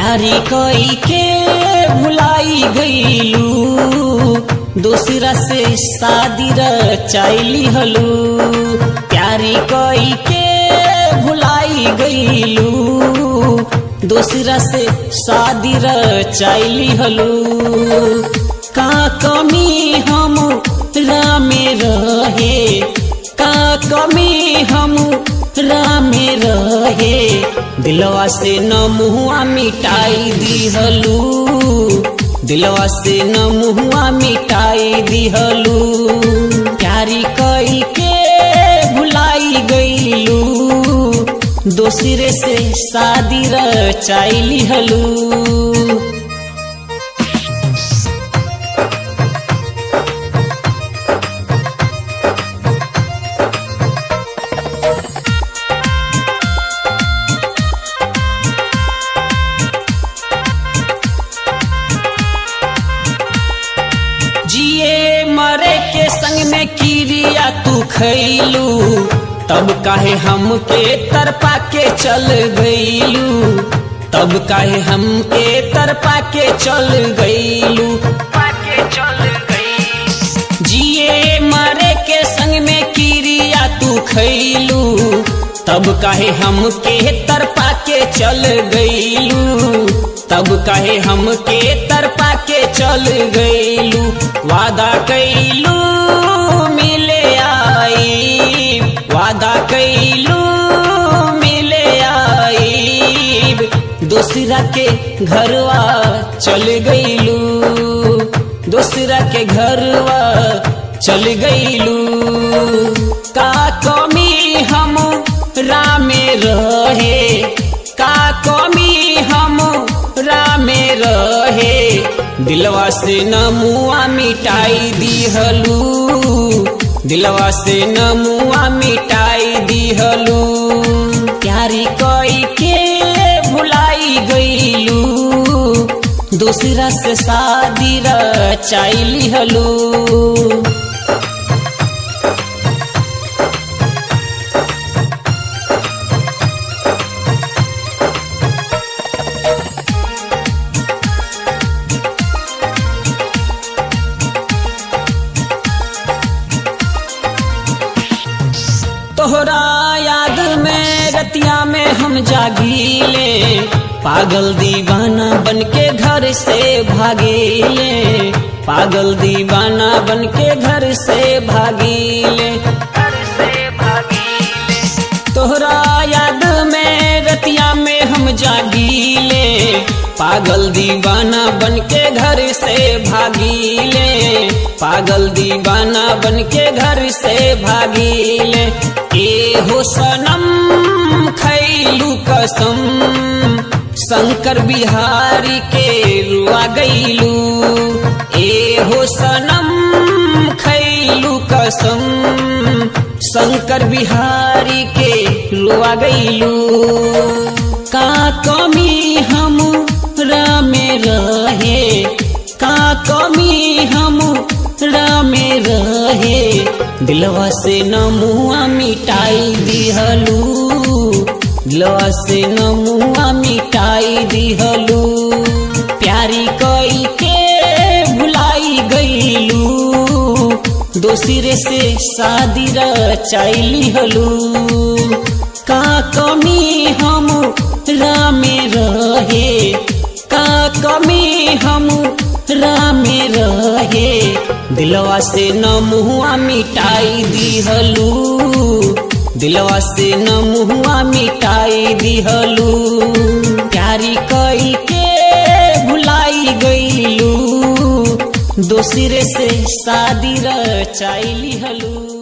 प्यारी कई के भुलाई गईलू, दूसरा से शादी रचाइली हलू। प्यारी कई के भुलाई गईलू, दूसरा से शादी रचाइली हलू। का कमी हम रामे रहे, का कमी हम रामे रहे, दिलवा से न मुहुआ मिटाई दिहलू, दिलवा से न मुहुआ मिटाई दिहलू। प्यारी कई के भुलाई गईलू, दूसरे से शादी रचाइली हलू। जिए मरे के संग में किरिया तू खैलू, तब काहे हमके तरपा के चल गईलू, तब काहे हमके तरपा के चल गईलू। जिए मरे के संग में किरिया तू खैलू, तब काहे हमके तरपा के चल गईलू, तब काहे हमके तरपा के चल गईलू। वादा कैलू मिले आई, वादा कैलू मिले आई, दूसरा के घरवा चल गईलू, दूसरा के घरवा चल गईलू। का कमी हम रामे रहे, का कमी हम रामे रहे, दिलवा से न मुआ मिटाई दिहलू, दिलवा से न मुआ मिटाई दिहलू। प्यारी कई के भुलाई गईलू, दूसरा से शादी रचाइली हलू। तोहरा याद में रतिया में हम जागीले, पागल दीवाना बन के घर से भागीले, पागल दीवाना बन के घर से भागीले। तोहरा याद में रतिया में हम जागीले, पागल दीवाना बन के घर से भागीले, पागल दीवाना बन के घर से भागीले। ए हो सनम खैलू कसम, शंकर बिहारी के रुआ गईलू। ए हो सनम खैलू कसम, शंकर बिहारी के रुआ गईलू। का कमी हम रामे रहे, का कमी हम रामे रहे, दिलवा से न मुआ मिटाई दिहलू, दिलवा से न मुआ मिटाई दिहलू। प्यारी कई के भुलाई गईलू, दूसरे से शादी रचाइली हलू। का कमी हम रामे रहे, का कमी हम रामे रहे, दिलवा से न मुहुआ मिटाई दिहलू, दिलवा से न मुहुआ मिटाई दिहलू। प्यारी कई के भुलाई गईलू, दूसरे से शादी रचाइली हलू।